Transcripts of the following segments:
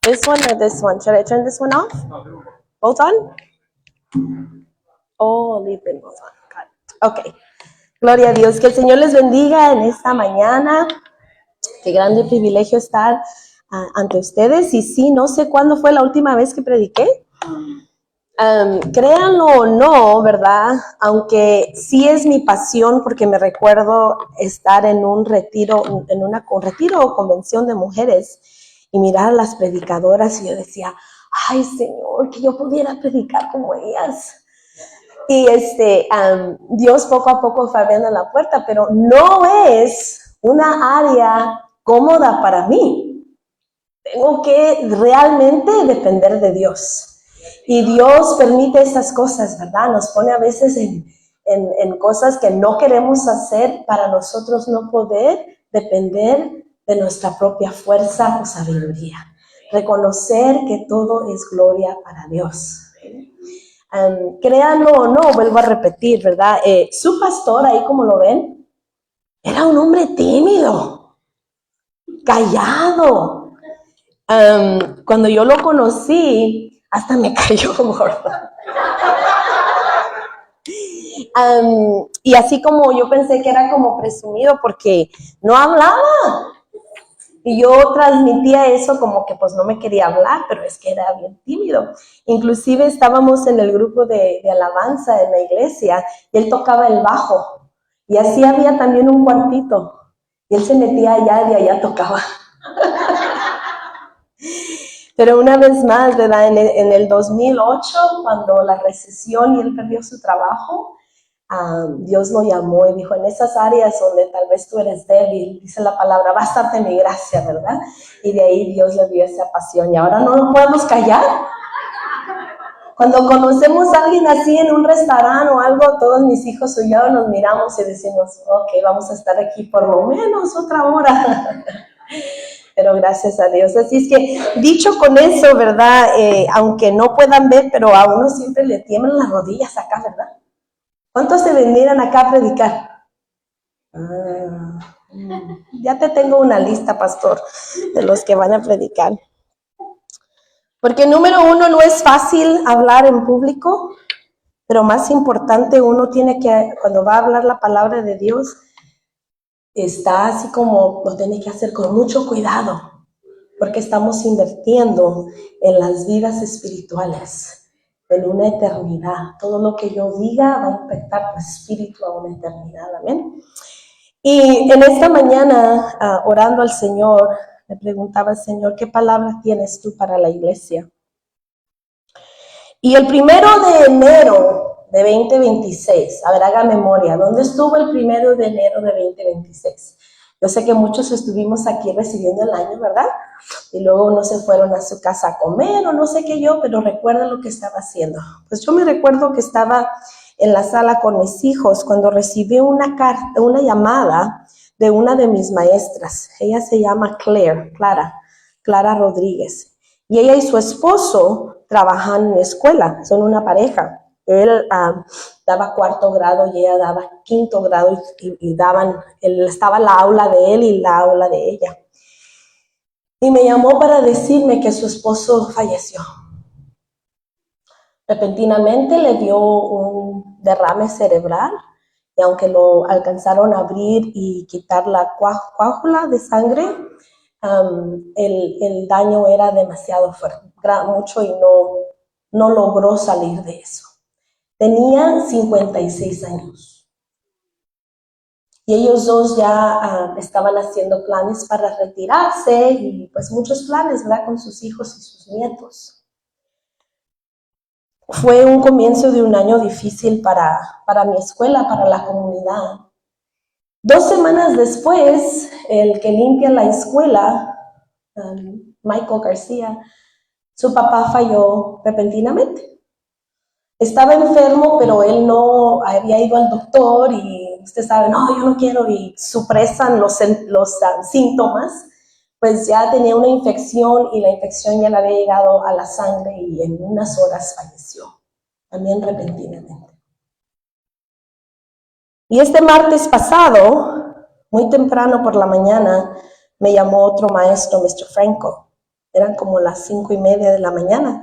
This one or this one? Should I turn this one off? Both on? Oh, leave them both on. Got it. Ok. Gloria a Dios. Que el Señor les bendiga en esta mañana. Qué grande privilegio estar ante ustedes. Y sí, no sé cuándo fue la última vez que prediqué. Créanlo o no, ¿verdad? Aunque sí es mi pasión, porque me recuerdo estar en un retiro, retiro o convención de mujeres y mirar a las predicadoras y yo decía, ay Señor, que yo pudiera predicar como ellas. Y Dios poco a poco fue abriendo la puerta, pero no es una área cómoda para mí. Tengo que realmente depender de Dios. Y Dios permite esas cosas, ¿verdad? Nos pone a veces en cosas que no queremos hacer para nosotros no poder depender de nuestra propia fuerza o sabiduría. Reconocer que todo es gloria para Dios. Créanlo o no, vuelvo a repetir, ¿verdad? Su pastor, ahí como lo ven, era un hombre tímido, callado. Cuando yo lo conocí, hasta me cayó gorda. Y así como yo pensé que era como presumido porque no hablaba. Y yo transmitía eso como que pues no me quería hablar, pero es que era bien tímido. Inclusive estábamos en el grupo de alabanza en la iglesia y él tocaba el bajo. Y así había también un cuartito. Y él se metía allá y allá tocaba. Pero una vez más, ¿verdad? En el 2008, cuando la recesión y él perdió su trabajo, Dios lo llamó y dijo, en esas áreas donde tal vez tú eres débil, dice la palabra, bastante mi gracia, ¿verdad? Y de ahí Dios le dio esa pasión. Y ahora no lo podemos callar. Cuando conocemos a alguien así en un restaurante o algo, todos mis hijos y yo nos miramos y decimos, ok, vamos a estar aquí por lo menos otra hora. Pero gracias a Dios. Así es que, dicho con eso, ¿verdad? Aunque no puedan ver, pero a uno siempre le tiemblan las rodillas acá, ¿verdad? ¿Cuántos se vendrían acá a predicar? Ya te tengo una lista, pastor, de los que van a predicar. Porque número uno, no es fácil hablar en público, pero más importante, uno tiene que, cuando va a hablar la palabra de Dios, está así como lo tiene que hacer con mucho cuidado. Porque estamos invirtiendo en las vidas espirituales, en una eternidad. Todo lo que yo diga va a impactar tu espíritu a una eternidad, amén. Y en esta mañana, orando al Señor, le preguntaba al Señor, ¿qué palabra tienes tú para la iglesia? Y el 1 de enero de 2026, a ver, haga memoria, ¿dónde estuvo el 1 de enero de 2026? Yo sé que muchos estuvimos aquí recibiendo el año, ¿verdad? Y luego unos se fueron a su casa a comer o no sé qué yo, pero recuerda lo que estaba haciendo. Pues yo me recuerdo que estaba en la sala con mis hijos cuando recibí una llamada de una de mis maestras. Ella se llama Clara Rodríguez. Y ella y su esposo trabajan en escuela, son una pareja. Él daba 4º grado y ella daba 5º grado y estaba la aula de él y la aula de ella. Y me llamó para decirme que su esposo falleció. Repentinamente le dio un derrame cerebral y aunque lo alcanzaron a abrir y quitar la coágula de sangre, el daño era demasiado fuerte, mucho y no logró salir de eso. Tenía 56 años. Y ellos dos ya estaban haciendo planes para retirarse y pues muchos planes, ¿verdad? Con sus hijos y sus nietos. Fue un comienzo de un año difícil para mi escuela, para la comunidad. 2 semanas después, el que limpia la escuela, Michael García, su papá falló repentinamente. Estaba enfermo, pero él no había ido al doctor y usted sabe, no, yo no quiero, y supresan los síntomas, pues ya tenía una infección y la infección ya le había llegado a la sangre y en unas horas falleció, también repentinamente. Y este martes pasado, muy temprano por la mañana, me llamó otro maestro, Mr. Franco, eran como las 5:30 de la mañana.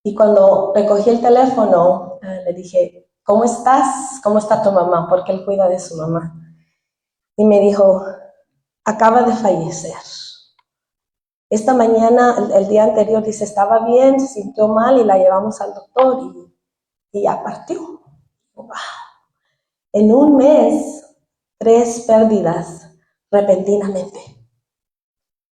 Y cuando recogí el teléfono, le dije, ¿cómo estás? ¿Cómo está tu mamá? Porque él cuida de su mamá. Y me dijo, acaba de fallecer. Esta mañana, el día anterior, dice, estaba bien, se sintió mal y la llevamos al doctor y ya partió. Wow. En un mes, 3 pérdidas repentinamente.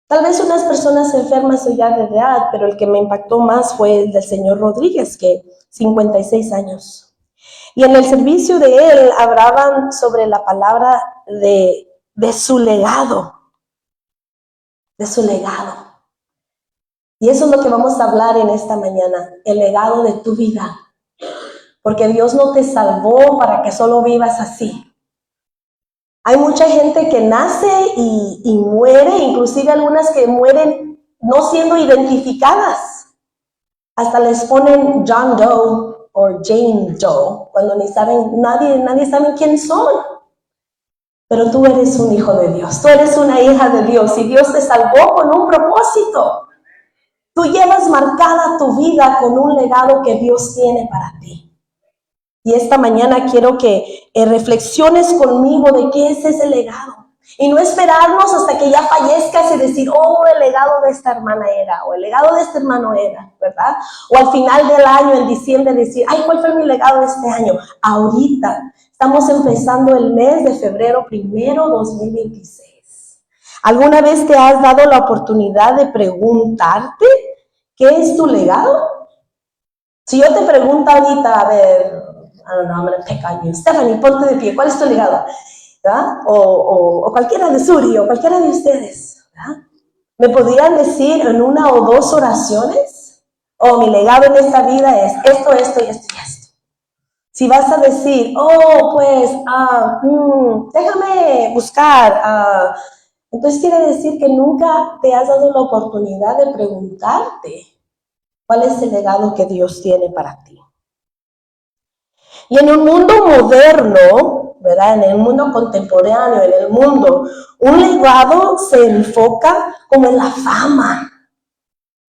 Tal vez unas personas enfermas o ya de edad, pero el que me impactó más fue el del señor Rodríguez, que 56 años. Y en el servicio de él hablaban sobre la palabra de su legado, de su legado. Y eso es lo que vamos a hablar en esta mañana, el legado de tu vida. Porque Dios no te salvó para que solo vivas así. Hay mucha gente que nace y muere, inclusive algunas que mueren no siendo identificadas. Hasta les ponen John Doe o Jane Doe, cuando ni saben, nadie sabe quién son. Pero tú eres un hijo de Dios, tú eres una hija de Dios y Dios te salvó con un propósito. Tú llevas marcada tu vida con un legado que Dios tiene para ti. Y esta mañana quiero que reflexiones conmigo de qué es ese legado. Y no esperarnos hasta que ya fallezcas y decir, oh, el legado de esta hermana era, o el legado de este hermano era, ¿verdad? O al final del año, en diciembre, decir, ay, ¿cuál fue mi legado este año? Ahorita, estamos empezando el mes de febrero 1, 2026. ¿Alguna vez te has dado la oportunidad de preguntarte qué es tu legado? Si yo te pregunto ahorita, a ver, I don't know, I'm going to pick on you. Stephanie, ponte de pie. ¿Cuál es tu legado? ¿Verdad? O cualquiera de Suri, o cualquiera de ustedes. ¿Verdad? ¿Me podrían decir en 1 o 2 oraciones? Oh, mi legado en esta vida es esto, esto y esto y esto. Si vas a decir, oh, pues, déjame buscar. Entonces quiere decir que nunca te has dado la oportunidad de preguntarte cuál es el legado que Dios tiene para ti. Y en un mundo moderno, ¿verdad? En el mundo contemporáneo, en el mundo, un legado se enfoca como en la fama,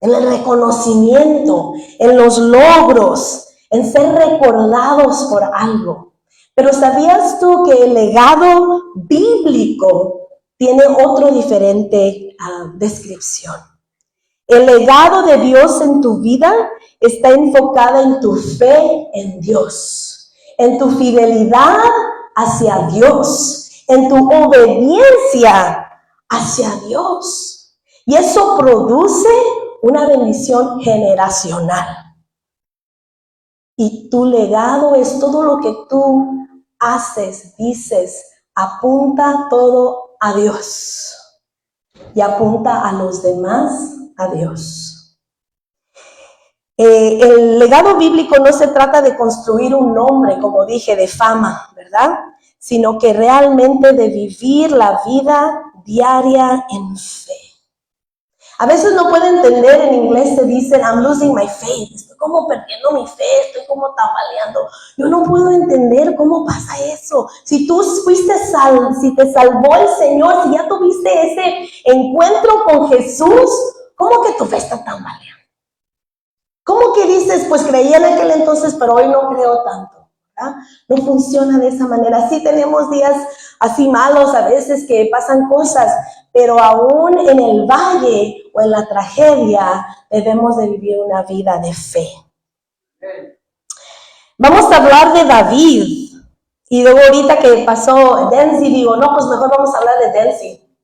en el reconocimiento, en los logros, en ser recordados por algo. Pero ¿sabías tú que el legado bíblico tiene otra diferente descripción? El legado de Dios en tu vida está enfocada en tu fe en Dios, en tu fidelidad hacia Dios, en tu obediencia hacia Dios. Y eso produce una bendición generacional. Y tu legado es todo lo que tú haces, dices, apunta todo a Dios y apunta a los demás a Dios. El legado bíblico no se trata de construir un nombre, como dije, de fama, ¿verdad? Sino que realmente de vivir la vida diaria en fe. A veces no puedo entender, en inglés se dice, I'm losing my faith, estoy como perdiendo mi fe, estoy como tambaleando. Yo no puedo entender cómo pasa eso. Si tú fuiste si te salvó el Señor, si ya tuviste ese encuentro con Jesús, ¿cómo que tu fe está tambaleando? ¿Cómo que dices, pues creía en aquel entonces, pero hoy no creo tanto? ¿Verdad? No funciona de esa manera. Sí tenemos días así malos a veces que pasan cosas, pero aún en el valle o en la tragedia debemos de vivir una vida de fe. Vamos a hablar de David. Y luego ahorita que pasó Denzi, digo, no, pues mejor vamos a hablar de Denzi.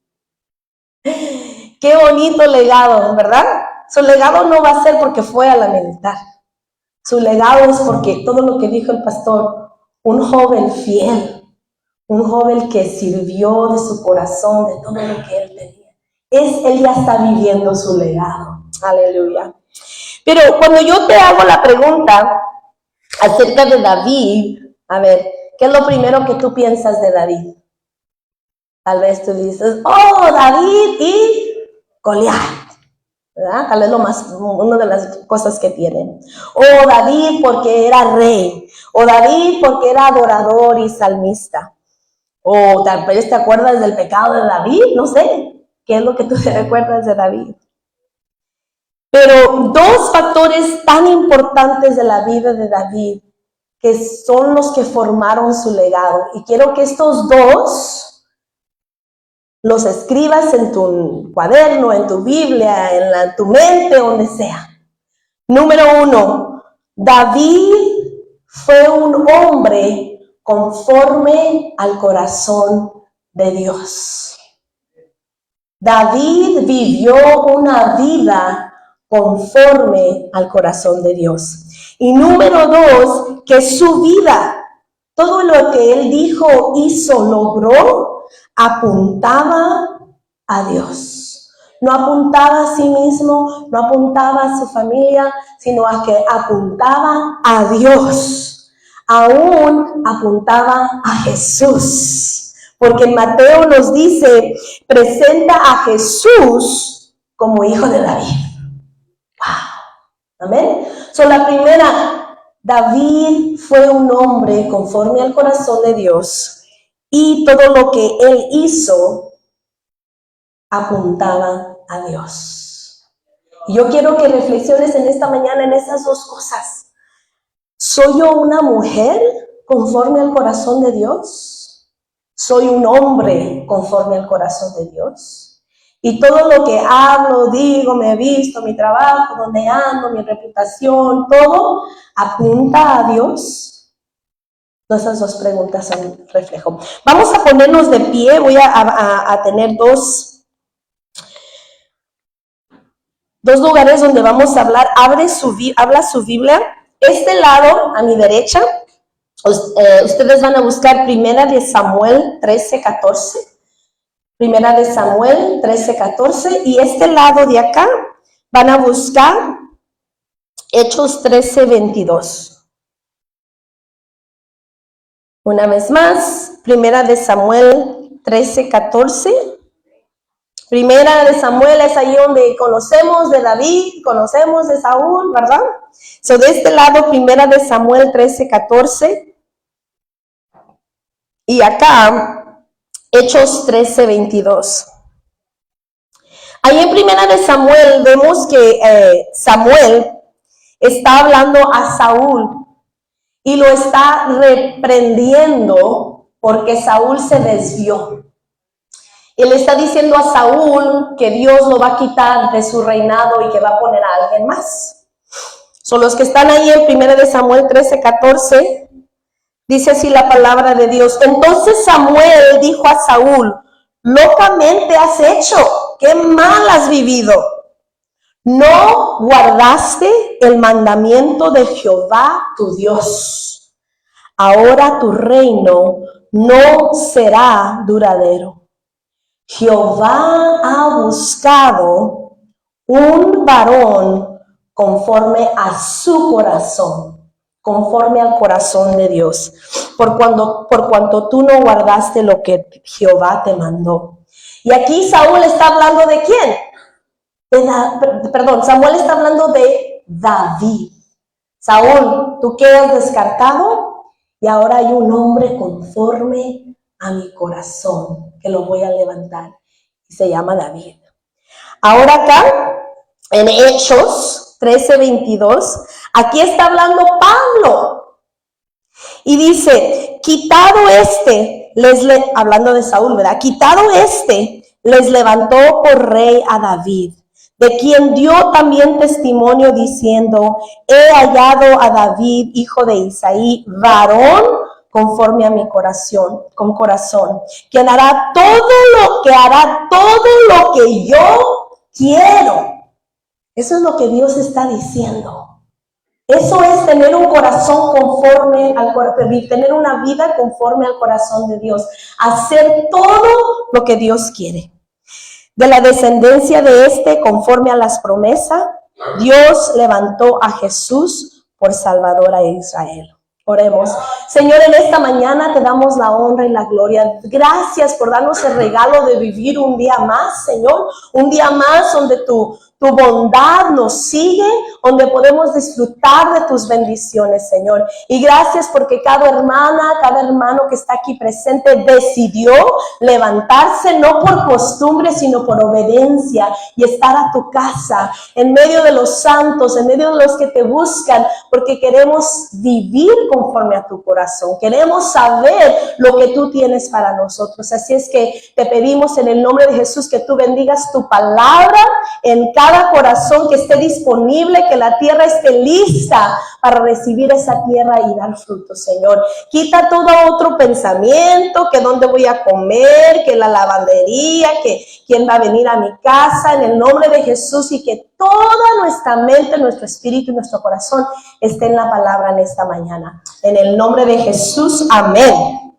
Qué bonito legado, ¿verdad? Su legado no va a ser porque fue a la militar. Su legado es porque todo lo que dijo el pastor, un joven fiel, un joven que sirvió de su corazón, de todo lo que él tenía. Él ya está viviendo su legado. Aleluya. Pero cuando yo te hago la pregunta acerca de David, a ver, ¿qué es lo primero que tú piensas de David? Tal vez tú dices, oh, David y Goliat. ¿Verdad? Tal vez una de las cosas que tienen. O David porque era rey. O David porque era adorador y salmista. O tal vez te acuerdas del pecado de David. No sé. ¿Qué es lo que tú te recuerdas de David? Pero dos factores tan importantes de la vida de David, que son los que formaron su legado. Y quiero que estos dos los escribas en tu cuaderno, en tu Biblia, en tu mente, donde sea. Número 1, David fue un hombre conforme al corazón de Dios. David vivió una vida conforme al corazón de Dios. Y número 2, que su vida, todo lo que él dijo, hizo, logró, apuntaba a Dios. No apuntaba a sí mismo, no apuntaba a su familia, sino a que apuntaba a Dios. Aún apuntaba a Jesús. Porque Mateo nos dice, presenta a Jesús como hijo de David. ¡Wow! Amén. La primera, David fue un hombre conforme al corazón de Dios y todo lo que él hizo apuntaba a Dios. Y yo quiero que reflexiones en esta mañana en esas dos cosas. ¿Soy yo una mujer conforme al corazón de Dios? ¿Soy un hombre conforme al corazón de Dios? Y todo lo que hablo, digo, me he visto, mi trabajo, donde ando, mi reputación, todo apunta a Dios. Esas dos preguntas son reflejo. Vamos a ponernos de pie. Voy a tener dos lugares donde vamos a hablar. Habla su Biblia. Este lado, a mi derecha, ustedes van a buscar Primera de Samuel 13:14. Primera de Samuel 13:14. Y este lado de acá van a buscar Hechos 13:22. Una vez más, Primera de Samuel 13:14. Primera de Samuel es ahí donde conocemos de David, conocemos de Saúl, ¿verdad? De este lado, Primera de Samuel 13:14. Y acá, Hechos 13:22. Ahí en Primera de Samuel vemos que Samuel está hablando a Saúl y lo está reprendiendo porque Saúl se desvió. Él está diciendo a Saúl que Dios lo va a quitar de su reinado y que va a poner a alguien más. Son los que están ahí en Primera de Samuel 13:14. Dice así la palabra de Dios. Entonces Samuel dijo a Saúl, locamente has hecho, qué mal has vivido. No guardaste el mandamiento de Jehová tu Dios. Ahora tu reino no será duradero. Jehová ha buscado un varón conforme a su corazón, conforme al corazón de Dios, por cuanto tú no guardaste lo que Jehová te mandó. Y aquí Saúl está hablando de quién? Samuel está hablando de David. Saúl, tú quedas descartado y ahora hay un hombre conforme a mi corazón que lo voy a levantar y se llama David. Ahora acá en Hechos 13:22, aquí está hablando Pablo y dice, hablando de Saúl, ¿verdad? Quitado les levantó por rey a David, de quien dio también testimonio diciendo, he hallado a David, hijo de Isaí, varón conforme a mi corazón, quien hará todo lo que yo quiero. Eso es lo que Dios está diciendo. Eso es tener un corazón tener una vida conforme al corazón de Dios. Hacer todo lo que Dios quiere. De la descendencia de conforme a las promesas, Dios levantó a Jesús por Salvador a Israel. Oremos. Señor, en esta mañana te damos la honra y la gloria. Gracias por darnos el regalo de vivir un día más, Señor. Un día más donde tu tu bondad nos sigue, donde podemos disfrutar de tus bendiciones, Señor. Y gracias porque cada hermana, cada hermano que está aquí presente decidió levantarse no por costumbre, sino por obediencia y estar a tu casa, en medio de los santos, en medio de los que te buscan, porque queremos vivir conforme a tu corazón. Queremos saber lo que tú tienes para nosotros. Así es que te pedimos en el nombre de Jesús que tú bendigas tu palabra en cada corazón, que esté disponible, que la tierra esté lista para recibir esa tierra y dar fruto, Señor. Quita todo otro pensamiento, que dónde voy a comer, que la lavandería, que quién va a venir a mi casa, en el nombre de Jesús, y que toda nuestra mente, nuestro espíritu y nuestro corazón esté en la palabra en esta mañana. En el nombre de Jesús, amén.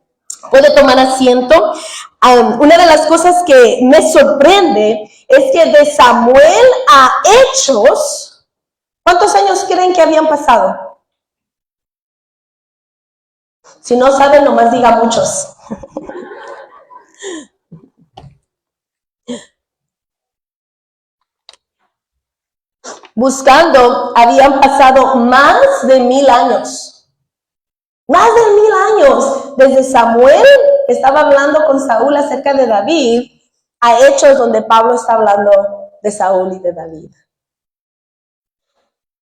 Puede tomar asiento. Una de las cosas que me sorprende es que de Samuel a Hechos, ¿cuántos años creen que habían pasado? Si no saben, nomás diga muchos. Buscando, habían pasado más de 1000 años. Más de 1000 años, desde Samuel, que estaba hablando con Saúl acerca de David, a Hechos, donde Pablo está hablando de Saúl y de David.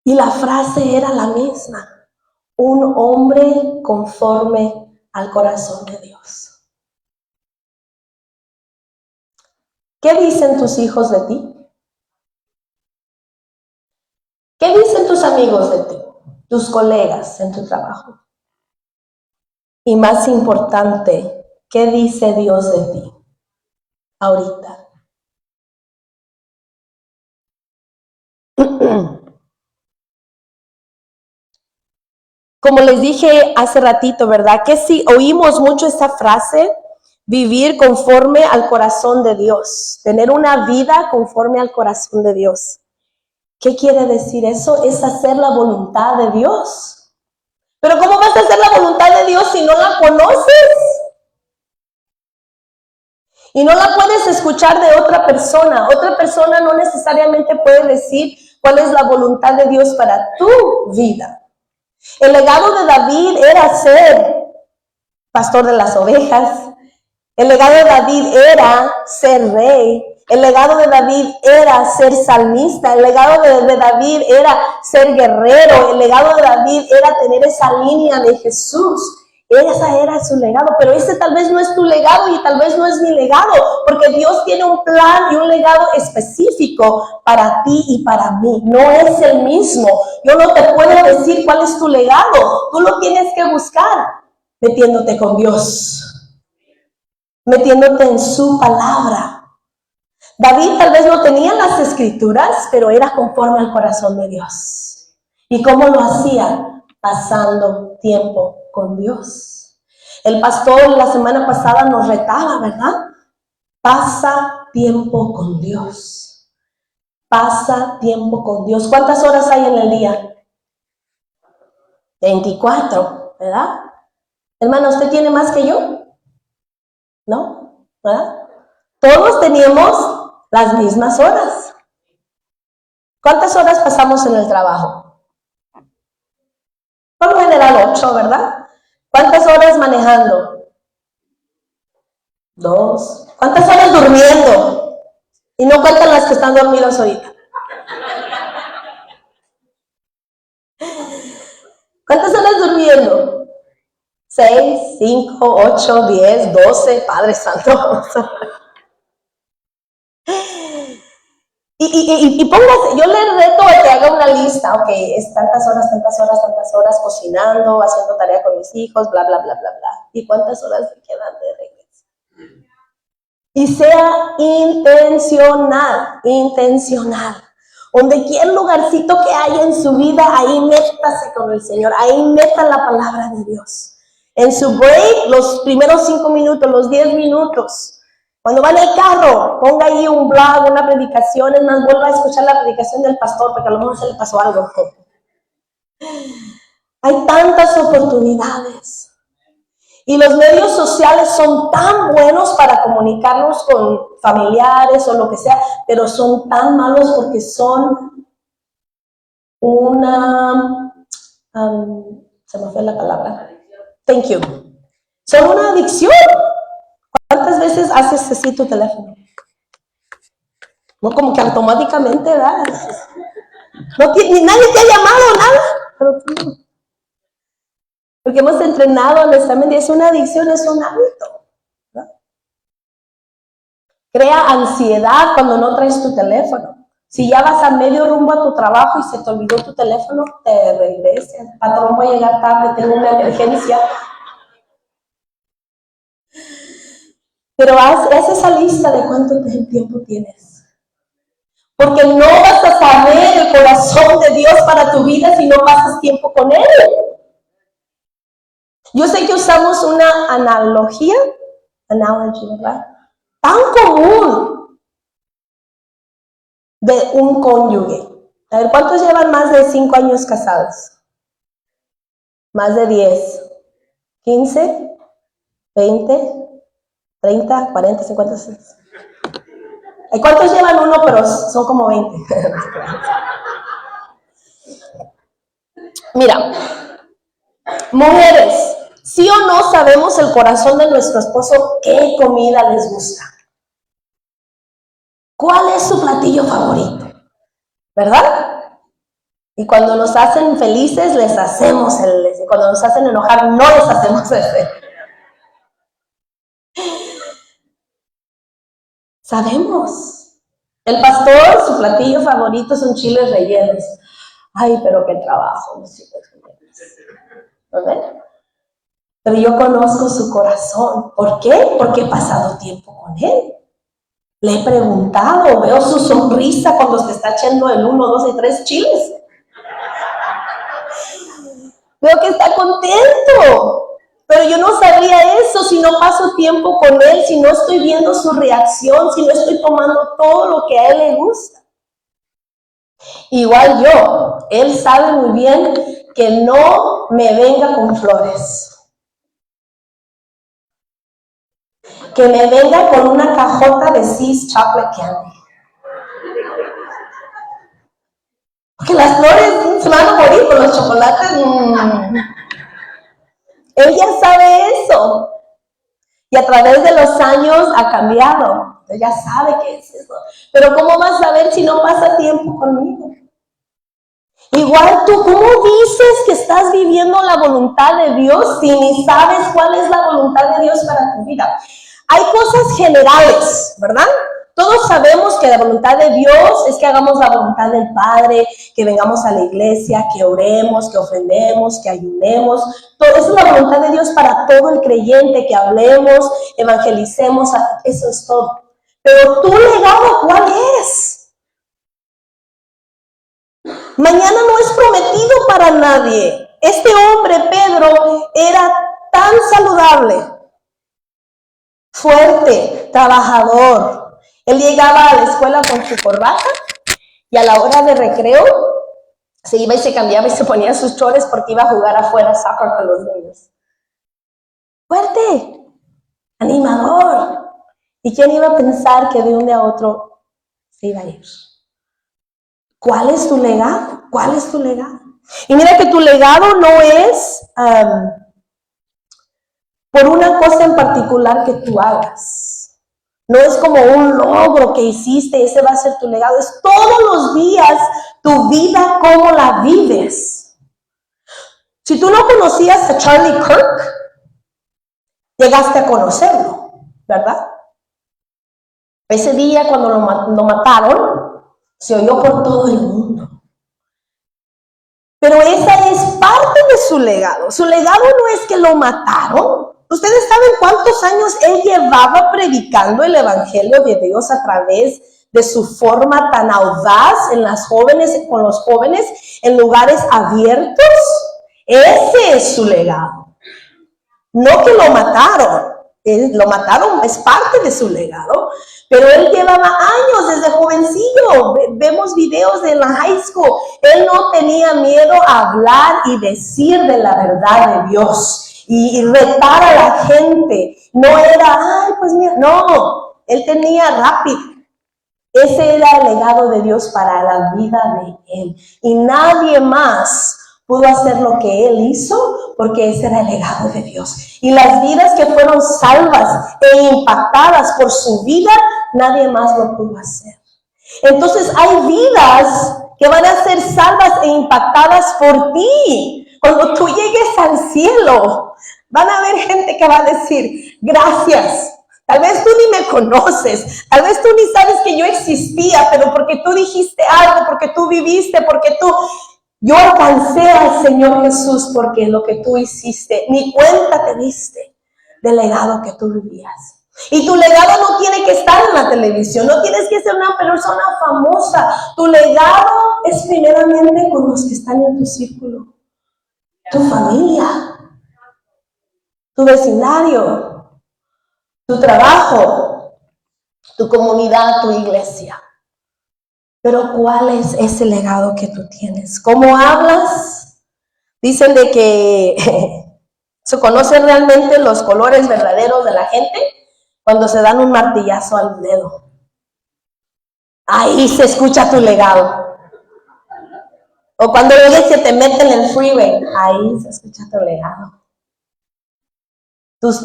Y la frase era la misma: un hombre conforme al corazón de Dios. ¿Qué dicen tus hijos de ti? ¿Qué dicen tus amigos de ti? Tus colegas en tu trabajo. Y más importante, ¿qué dice Dios de ti ahorita? Como les dije hace ratito, ¿verdad? Que si oímos mucho esta frase, vivir conforme al corazón de Dios, tener una vida conforme al corazón de Dios. ¿Qué quiere decir eso? Es hacer la voluntad de Dios. Pero ¿cómo vas a hacer la voluntad de Dios si no la conoces? Y no la puedes escuchar de otra persona. Otra persona no necesariamente puede decir cuál es la voluntad de Dios para tu vida. El legado de David era ser pastor de las ovejas. El legado de David era ser rey. El legado de David era ser salmista. El legado de David era ser guerrero. El legado de David era tener esa línea de Jesús. Esa era su legado, pero ese tal vez no es tu legado y tal vez no es mi legado, porque Dios tiene un plan y un legado específico para ti y para mí. No es el mismo. Yo no te puedo decir cuál es tu legado. Tú lo tienes que buscar metiéndote con Dios, metiéndote en su palabra. David tal vez no tenía las escrituras, pero era conforme al corazón de Dios. ¿Y cómo lo hacía? Pasando tiempo con Dios. El pastor la semana pasada nos retaba, ¿verdad? Pasa tiempo con Dios. Pasa tiempo con Dios. ¿Cuántas horas hay en el día? 24, ¿verdad? Hermano, ¿usted tiene más que yo? ¿No? ¿Verdad? Todos teníamos las mismas horas. ¿Cuántas horas pasamos en el trabajo? Por lo general 8, ¿verdad? ¿Cuántas horas manejando? 2. ¿Cuántas horas durmiendo? Y no cuentan las que están dormidos ahorita. ¿Cuántas horas durmiendo? 6, 5, 8, 10, 12, Padre Santo. Y póngase, yo le reto a que haga una lista, ok, es tantas horas cocinando, haciendo tarea con mis hijos, bla, bla, bla, bla, bla. ¿Y cuántas horas me quedan de regreso? Y sea intencional. Donde quiera lugarcito que haya en su vida, ahí métase con el Señor, ahí meta la palabra de Dios. En su break, los primeros 5 minutos, los 10 minutos. Cuando va en el carro, ponga ahí un blog, una predicación, es más, vuelva a escuchar la predicación del pastor, porque a lo mejor se le pasó algo. Hay tantas oportunidades. Y los medios sociales son tan buenos para comunicarnos con familiares o lo que sea, pero son tan malos porque son una, se me fue la palabra, thank you, son una adicción. ¿Cuántas veces haces así tu teléfono? No, como que automáticamente, ¿verdad? No, ni nadie te ha llamado, nada, pero tú no. Porque hemos entrenado a nuestra mente, es una adicción, es un hábito, ¿verdad? Crea ansiedad cuando no traes tu teléfono. Si ya vas a medio rumbo a tu trabajo y se te olvidó tu teléfono, te regresas. Patrón, voy a llegar tarde, tengo una emergencia. Pero haz esa lista de cuánto tiempo tienes. Porque no vas a saber el corazón de Dios para tu vida si no pasas tiempo con Él. Yo sé que usamos una analogía, ¿verdad? Tan común de un cónyuge. A ver, ¿cuántos llevan más de 5 años casados? Más de 10, 15, 20, 30, 40, 50, 60. ¿Cuántos llevan uno pero son como 20? Mira, mujeres, ¿sí o no sabemos el corazón de nuestro esposo qué comida les gusta? ¿Cuál es su platillo favorito? ¿Verdad? Y cuando nos hacen felices, les hacemos cuando nos hacen enojar, no les hacemos ese. Sabemos. El pastor, su platillo favorito son chiles rellenos. Ay, pero qué trabajo, los chiles rellenos. ¿Verdad? Pero yo conozco su corazón. ¿Por qué? Porque he pasado tiempo con él. Le he preguntado, veo su sonrisa cuando se está echando el 1, 2 y 3 chiles. Veo que está contento. Pero yo no sabría eso si no paso tiempo con él, si no estoy viendo su reacción, si no estoy tomando todo lo que a él le gusta. Igual yo, él sabe muy bien que no me venga con flores. Que me venga con una cajota de See's Chocolate Candy. Porque las flores se van a morir con los chocolates. Él ya sabe eso. Y a través de los años ha cambiado. Ella sabe qué es eso. Pero ¿cómo vas a saber si no pasa tiempo conmigo? Igual tú, ¿cómo dices que estás viviendo la voluntad de Dios si ni sabes cuál es la voluntad de Dios para tu vida? Hay cosas generales, ¿verdad? Todos sabemos que la voluntad de Dios es que hagamos la voluntad del Padre, que vengamos a la iglesia, que oremos, que ofrendemos, que ayunemos. Esa es la voluntad de Dios para todo el creyente, que hablemos, evangelicemos, eso es todo. Pero tu legado, ¿cuál es? Mañana no es prometido para nadie. Este hombre, Pedro, era tan saludable, fuerte, trabajador. Él llegaba a la escuela con su corbata y a la hora de recreo se iba y se cambiaba y se ponía sus chores porque iba a jugar afuera soccer con los niños. Fuerte, animador. ¿Y quién iba a pensar que de un día a otro se iba a ir? ¿Cuál es tu legado? ¿Cuál es tu legado? Y mira que tu legado no es por una cosa en particular que tú hagas. No es como un logro que hiciste, ese va a ser tu legado. Es todos los días tu vida, cómo la vives. Si tú no conocías a Charlie Kirk, llegaste a conocerlo, ¿verdad? Ese día cuando lo mataron, se oyó por todo el mundo. Pero esa es parte de su legado. Su legado no es que lo mataron. ¿Ustedes saben cuántos años él llevaba predicando el evangelio de Dios a través de su forma tan audaz en las jóvenes, con los jóvenes, en lugares abiertos? Ese es su legado. No que lo mataron. Lo mataron, es parte de su legado. Pero él llevaba años desde jovencillo. Vemos videos de la high school. Él no tenía miedo a hablar y decir de la verdad de Dios. Y retar a la gente. No era, ay, pues mira, no. Él tenía Rapid. Ese era el legado de Dios para la vida de él. Y nadie más pudo hacer lo que él hizo porque ese era el legado de Dios. Y las vidas que fueron salvas e impactadas por su vida, nadie más lo pudo hacer. Entonces hay vidas que van a ser salvas e impactadas por ti. Cuando tú llegues al cielo, van a haber gente que va a decir, gracias. Tal vez tú ni me conoces, tal vez tú ni sabes que yo existía, pero porque tú dijiste algo, porque tú viviste, yo alcancé al Señor Jesús porque lo que tú hiciste, ni cuenta te diste del legado que tú vivías. Y tu legado no tiene que estar en la televisión, no tienes que ser una persona famosa. Tu legado es primeramente con los que están en tu círculo, tu familia, tu vecindario, tu trabajo, tu comunidad, tu iglesia. Pero ¿cuál es ese legado que tú tienes? ¿Cómo hablas? Dicen de que se conocen realmente los colores verdaderos de la gente cuando se dan un martillazo al dedo. Ahí se escucha tu legado. O cuando ves que te meten en el freeway, ahí se escucha tu legado.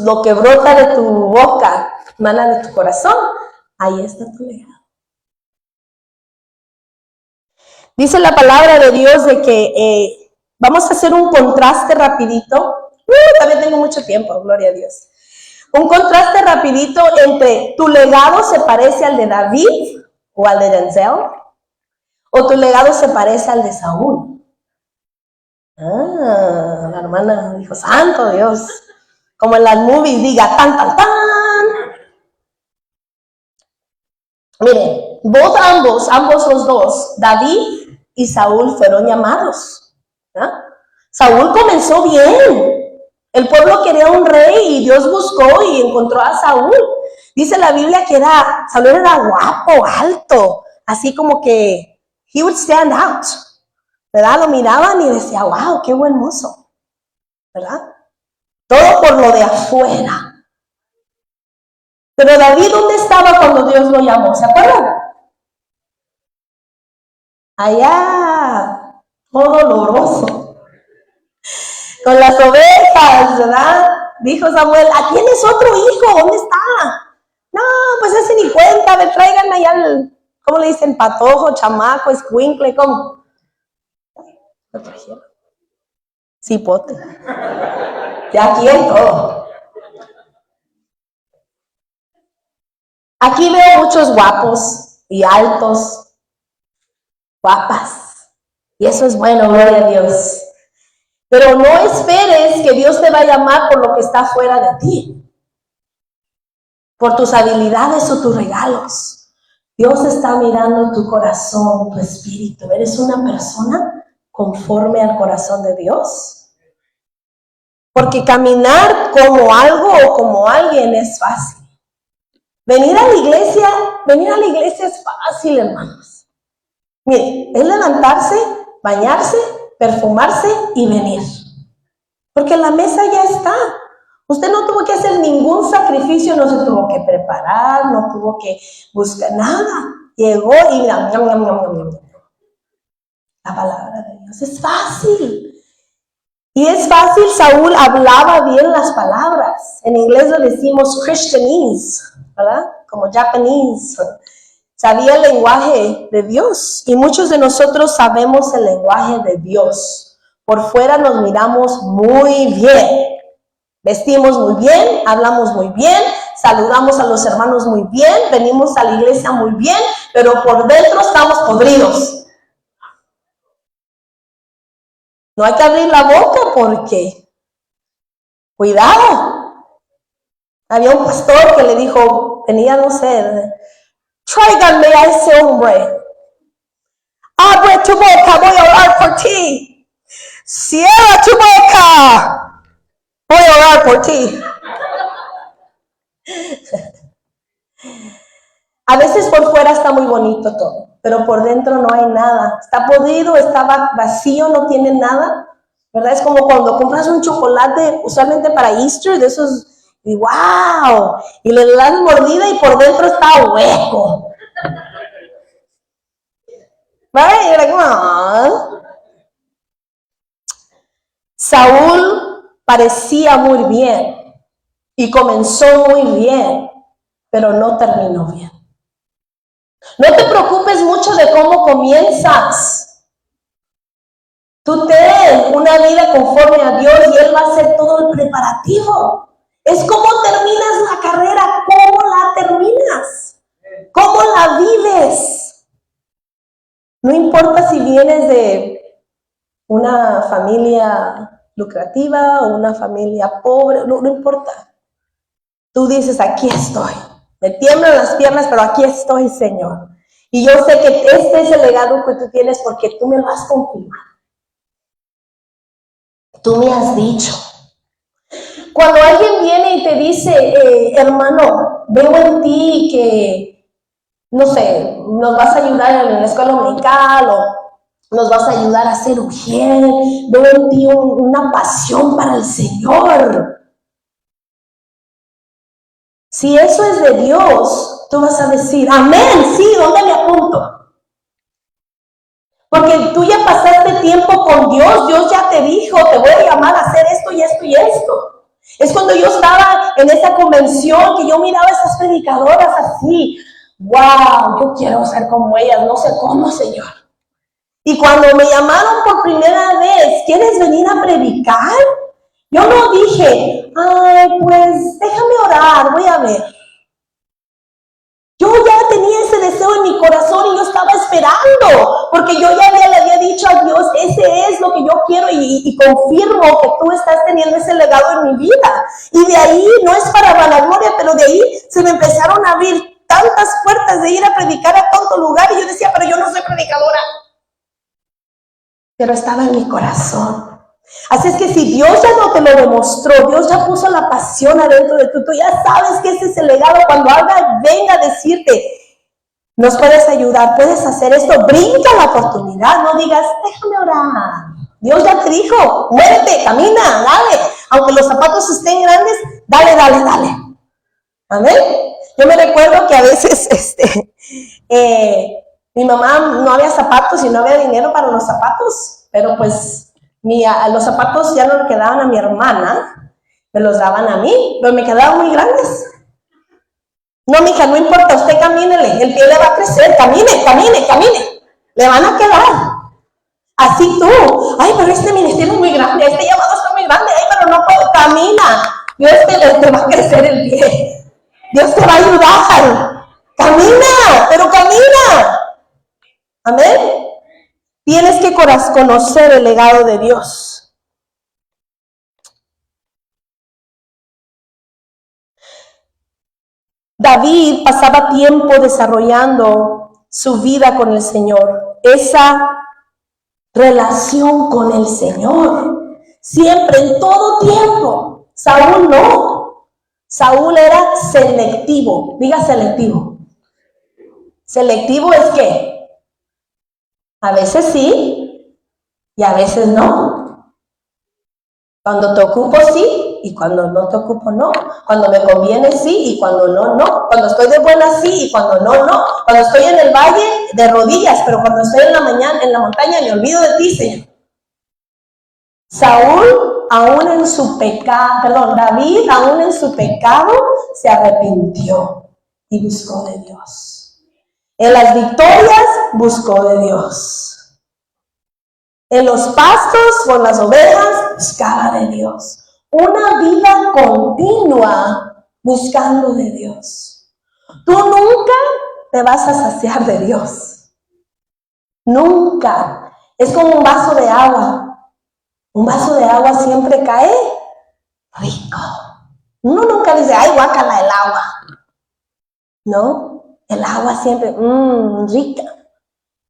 Lo que brota de tu boca, mana de tu corazón, ahí está tu legado. Dice la palabra de Dios de que vamos a hacer un contraste rapidito. También tengo mucho tiempo, gloria a Dios. Un contraste rapidito entre tu legado se parece al de David o al de Denzel, o tu legado se parece al de Saúl. La hermana dijo, santo Dios. Como en las movies diga, tan, tan, tan. Miren, ambos los dos, David y Saúl fueron llamados. Saúl comenzó bien. El pueblo quería un rey y Dios buscó y encontró a Saúl. Dice la Biblia que Saúl era guapo, alto, así como que he would stand out, ¿verdad? Lo miraban y decía, wow, qué buen mozo, ¿verdad? Todo por lo de afuera. Pero David, ¿dónde estaba cuando Dios lo llamó? ¿Se acuerdan? Allá, todo doloroso, con las ovejas, ¿verdad? Dijo Samuel, ¿tienes otro hijo? ¿Dónde está? No, pues ese ni cuenta, me traigan allá ¿cómo le dicen? Patojo, chamaco, escuincle, ¿cómo? Lo trajeron. Cipote. De aquí en todo. Aquí veo muchos guapos y altos, guapas. Y eso es bueno, gloria a Dios. Pero no esperes que Dios te va a llamar por lo que está fuera de ti, por tus habilidades o tus regalos. Dios está mirando tu corazón, tu espíritu. ¿Eres una persona conforme al corazón de Dios? Porque caminar como algo o como alguien es fácil. Venir a la iglesia es fácil, hermanos. Miren, es levantarse, bañarse, perfumarse y venir. Porque la mesa ya está. Usted no tuvo que hacer ningún sacrificio, no se tuvo que preparar, no tuvo que buscar nada. Llegó y la palabra de Dios es fácil. Y es fácil, Saúl hablaba bien las palabras. En inglés lo decimos Christianese, ¿verdad? Como Japanese. Sabía el lenguaje de Dios. Y muchos de nosotros sabemos el lenguaje de Dios. Por fuera nos miramos muy bien. Vestimos muy bien, hablamos muy bien, saludamos a los hermanos muy bien, venimos a la iglesia muy bien, pero por dentro estamos podridos. No hay que abrir la boca porque, cuidado. Había un pastor que le dijo, venía, no sé, tráiganme a ese hombre. Abre tu boca, voy a orar por ti. Cierra tu boca, voy a orar por ti. A veces por fuera está muy bonito todo, pero por dentro no hay nada. Está podrido, está vacío, no tiene nada, ¿verdad? Es como cuando compras un chocolate, usualmente para Easter, de esos Y wow, y le das mordida y por dentro está hueco. ¿Vale? Y era como, "Ah". Saúl parecía muy bien y comenzó muy bien, pero no terminó bien. No te preocupes mucho de cómo comienzas. Tú ten una vida conforme a Dios y Él va a hacer todo el preparativo. Es cómo terminas la carrera, cómo la terminas, cómo la vives. No importa si vienes de una familia lucrativa o una familia pobre, no importa. Tú dices, aquí estoy. Me tiemblan las piernas, pero aquí estoy, Señor. Y yo sé que este es el legado que tú tienes porque tú me lo has confirmado. Tú me has dicho. Cuando alguien viene y te dice, hermano, veo en ti que, no sé, nos vas a ayudar en la escuela dominical o nos vas a ayudar a ser mujer, veo en ti una pasión para el Señor. Si eso es de Dios, tú vas a decir, amén, sí, ¿dónde me apunto? Porque tú ya pasaste tiempo con Dios, Dios ya te dijo, te voy a llamar a hacer esto y esto y esto. Es cuando yo estaba en esa convención que yo miraba a esas predicadoras así, wow, yo quiero ser como ellas, no sé cómo, Señor. Y cuando me llamaron por primera vez, ¿quieres venir a predicar? Yo no dije, ay, pues déjame orar, voy a ver. Yo ya tenía ese deseo en mi corazón y yo estaba esperando, porque yo ya le había dicho a Dios, ese es lo que yo quiero y confirmo que tú estás teniendo ese legado en mi vida. Y de ahí, no es para vanagloria, pero de ahí se me empezaron a abrir tantas puertas de ir a predicar a tanto lugar y yo decía, pero yo no soy predicadora. Pero estaba en mi corazón. Así es que si Dios ya no te lo demostró, Dios ya puso la pasión adentro de tú ya sabes que ese es el legado. Cuando alguien venga a decirte, nos puedes ayudar, puedes hacer esto, brinca la oportunidad, no digas, déjame orar. Dios ya te dijo, muévete, camina, dale. Aunque los zapatos estén grandes, dale, dale, dale. Amén. Yo me recuerdo que a veces, mi mamá no había zapatos y no había dinero para los zapatos, pero pues los zapatos ya no le quedaban a mi hermana, me los daban a mí, pero me quedaban muy grandes. No, mija, no importa, usted camínele, el pie le va a crecer, camine, camine, camine, le van a quedar. Así tú, ay, pero este ministerio es muy grande, este llamado está muy grande, ay, pero no puedo, camina, Dios te va a crecer el pie, Dios te va a ayudar, camina, pero camina. Amén. Tienes que conocer el legado de Dios. David pasaba tiempo desarrollando su vida con el Señor, esa relación con el Señor, siempre, en todo tiempo. Saúl no. Saúl era selectivo. Diga selectivo. Selectivo es que a veces sí y a veces no. Cuando te ocupo sí y cuando no te ocupo no. Cuando me conviene sí y cuando no, no. Cuando estoy de buena sí y cuando no, no. Cuando estoy en el valle de rodillas, pero cuando estoy en la mañana, en la montaña me olvido de ti, Señor. David aún en su pecado se arrepintió y buscó de Dios. En las victorias buscó de Dios. En los pastos con las ovejas buscaba de Dios. Una vida continua buscando de Dios. Tú nunca te vas a saciar de Dios. Nunca. Es como un vaso de agua. Un vaso de agua siempre cae rico. Uno nunca dice, ay, guácala el agua. No, el agua siempre, rica.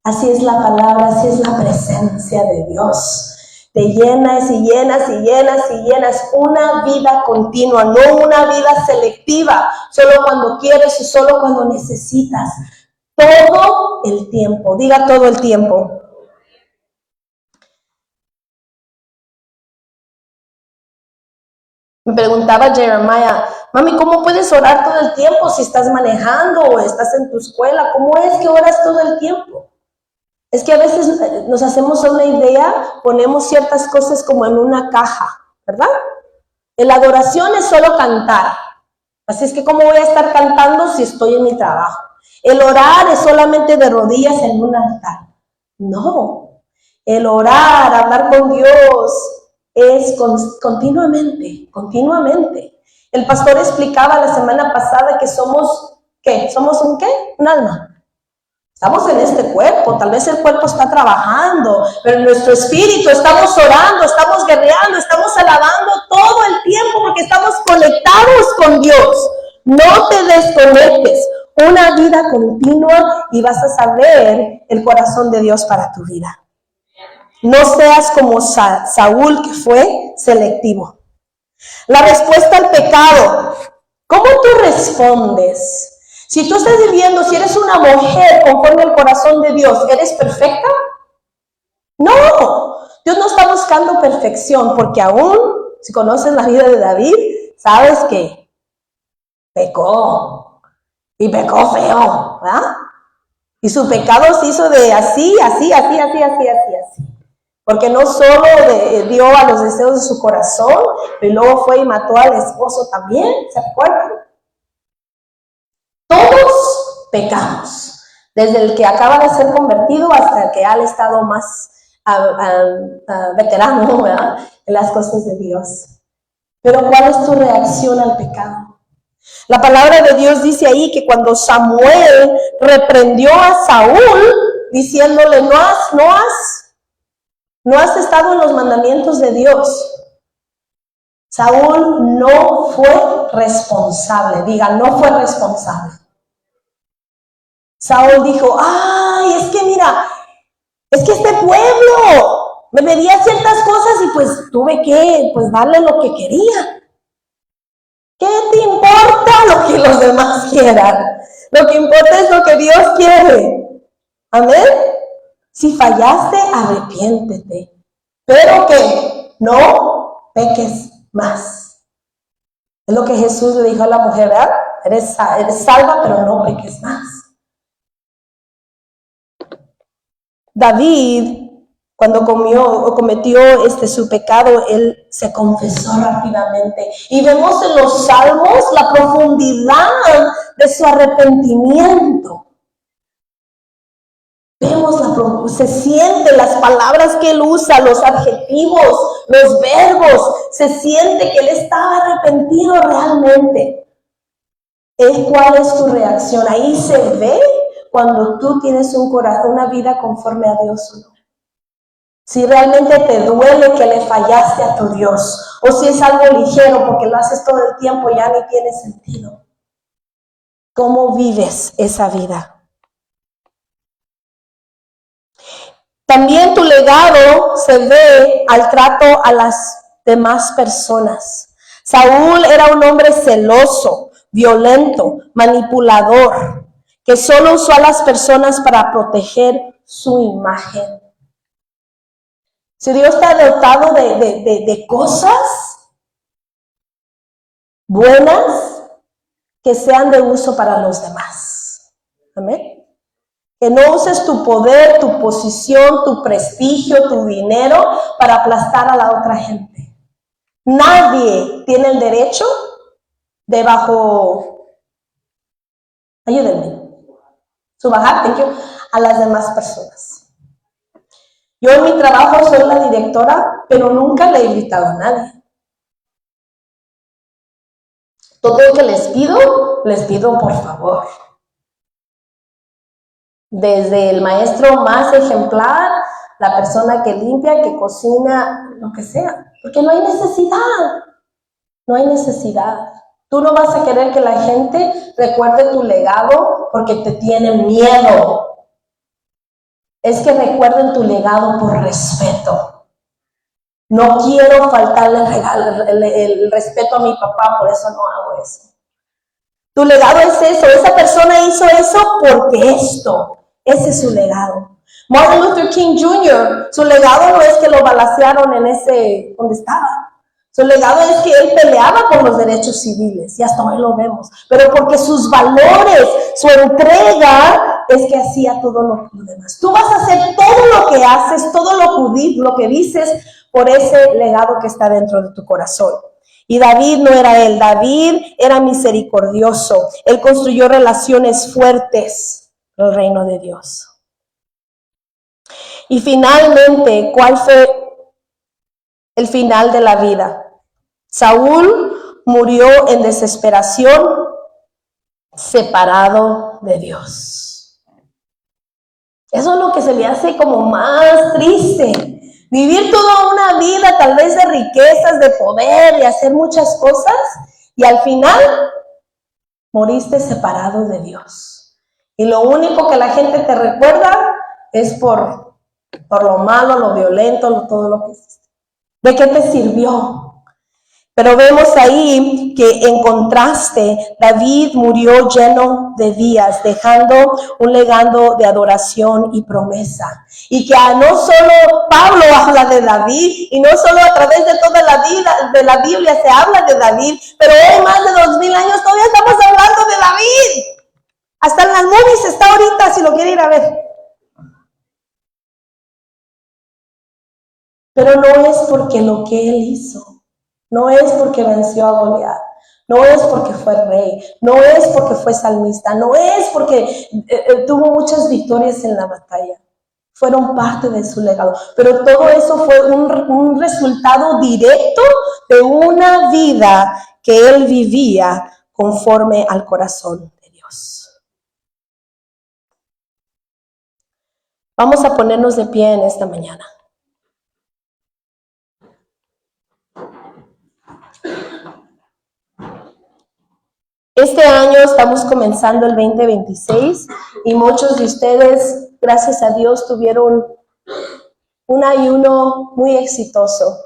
Así es la palabra, así es la presencia de Dios. Te llenas y llenas y llenas y llenas. Una vida continua, no una vida selectiva, solo cuando quieres o solo cuando necesitas. Todo el tiempo, diga todo el tiempo. Me preguntaba Jeremiah, mami, ¿cómo puedes orar todo el tiempo si estás manejando o estás en tu escuela? ¿Cómo es que oras todo el tiempo? Es que a veces nos hacemos una idea, ponemos ciertas cosas como en una caja, ¿verdad? La adoración es solo cantar. Así es que ¿cómo voy a estar cantando si estoy en mi trabajo? El orar es solamente de rodillas en un altar. No, el orar, hablar con Dios es continuamente, continuamente. El pastor explicaba la semana pasada que somos, ¿qué? ¿Somos un qué? Un alma. Estamos en este cuerpo, tal vez el cuerpo está trabajando, pero en nuestro espíritu estamos orando, estamos guerreando, estamos alabando todo el tiempo porque estamos conectados con Dios. No te desconectes, una vida continua y vas a saber el corazón de Dios para tu vida. No seas como Saúl, que fue selectivo. La respuesta al pecado. ¿Cómo tú respondes? Si tú estás viviendo, si eres una mujer conforme al corazón de Dios, ¿eres perfecta? No. Dios no está buscando perfección, porque aún, si conoces la vida de David, sabes que pecó. Y pecó feo, ¿verdad? Y su pecado se hizo de así. Porque no solo dio a los deseos de su corazón, pero luego fue y mató al esposo también, ¿se acuerdan? Todos pecamos, desde el que acaba de ser convertido hasta el que ha estado más veterano, ¿verdad?, en las cosas de Dios. Pero ¿cuál es tu reacción al pecado? La palabra de Dios dice ahí que cuando Samuel reprendió a Saúl, diciéndole, no has estado en los mandamientos de Dios. Saúl no fue responsable. Diga, no fue responsable. Saúl dijo, ay, es que mira, es que este pueblo me pedía ciertas cosas y pues tuve que darle lo que quería. ¿Qué te importa lo que los demás quieran? Lo que importa es lo que Dios quiere. Amén. Si fallaste, arrepiéntete. Pero que no peques más. Es lo que Jesús le dijo a la mujer, ¿verdad? Eres salva, pero no peques más. David, cuando cometió su pecado, él se confesó rápidamente. Y vemos en los salmos la profundidad de su arrepentimiento. Vemos, se siente las palabras que él usa, los adjetivos, los verbos. Se siente que él estaba arrepentido realmente. ¿Cuál es tu reacción? Ahí se ve cuando tú tienes una vida conforme a Dios o no. Si realmente te duele que le fallaste a tu Dios, o si es algo ligero porque lo haces todo el tiempo y ya ni tiene sentido. ¿Cómo vives esa vida? También tu legado se ve al trato a las demás personas. Saúl era un hombre celoso, violento, manipulador, que solo usó a las personas para proteger su imagen. Si Dios te ha dotado de cosas buenas, que sean de uso para los demás. Amén. Que no uses tu poder, tu posición, tu prestigio, tu dinero para aplastar a la otra gente. Nadie tiene el derecho de subajar a las demás personas. Yo en mi trabajo soy la directora, pero nunca le he gritado a nadie. Todo lo que les pido por favor. Desde el maestro más ejemplar, la persona que limpia, que cocina, lo que sea. Porque no hay necesidad. No hay necesidad. Tú no vas a querer que la gente recuerde tu legado porque te tienen miedo. Es que recuerden tu legado por respeto. No quiero faltarle el respeto a mi papá, por eso no hago eso. Tu legado es eso. Esa persona hizo eso porque esto. Ese es su legado. Martin Luther King Jr., su legado no es que lo balacearon en donde estaba. Su legado es que él peleaba por los derechos civiles, y hasta hoy lo vemos, pero porque sus valores, su entrega, es que hacía todo lo demás. Tú vas a hacer todo lo que haces, todo lo que dices, por ese legado que está dentro de tu corazón. Y David no era él, David era misericordioso, él construyó relaciones fuertes en el reino de Dios. Y finalmente, ¿cuál fue el final de la vida? Saúl murió en desesperación, separado de Dios. Eso es lo que se le hace como más triste. Vivir toda una vida tal vez de riquezas, de poder, de hacer muchas cosas, y al final moriste separado de Dios. Y lo único que la gente te recuerda es por lo malo, lo violento, todo lo que hiciste. ¿De qué te sirvió? Pero vemos ahí que en contraste, David murió lleno de días, dejando un legado de adoración y promesa. Y que no solo Pablo habla de David, y no solo a través de toda la vida de la Biblia se habla de David, pero hoy más de 2000 años todavía estamos hablando de David. Hasta en las movies está ahorita, si lo quiere ir a ver. Pero no es porque lo que él hizo. No es porque venció a Goliat, no es porque fue rey, no es porque fue salmista, no es porque tuvo muchas victorias en la batalla. Fueron parte de su legado. Pero todo eso fue un resultado directo de una vida que él vivía conforme al corazón de Dios. Vamos a ponernos de pie en esta mañana. Este año estamos comenzando el 2026 y muchos de ustedes, gracias a Dios, tuvieron un ayuno muy exitoso.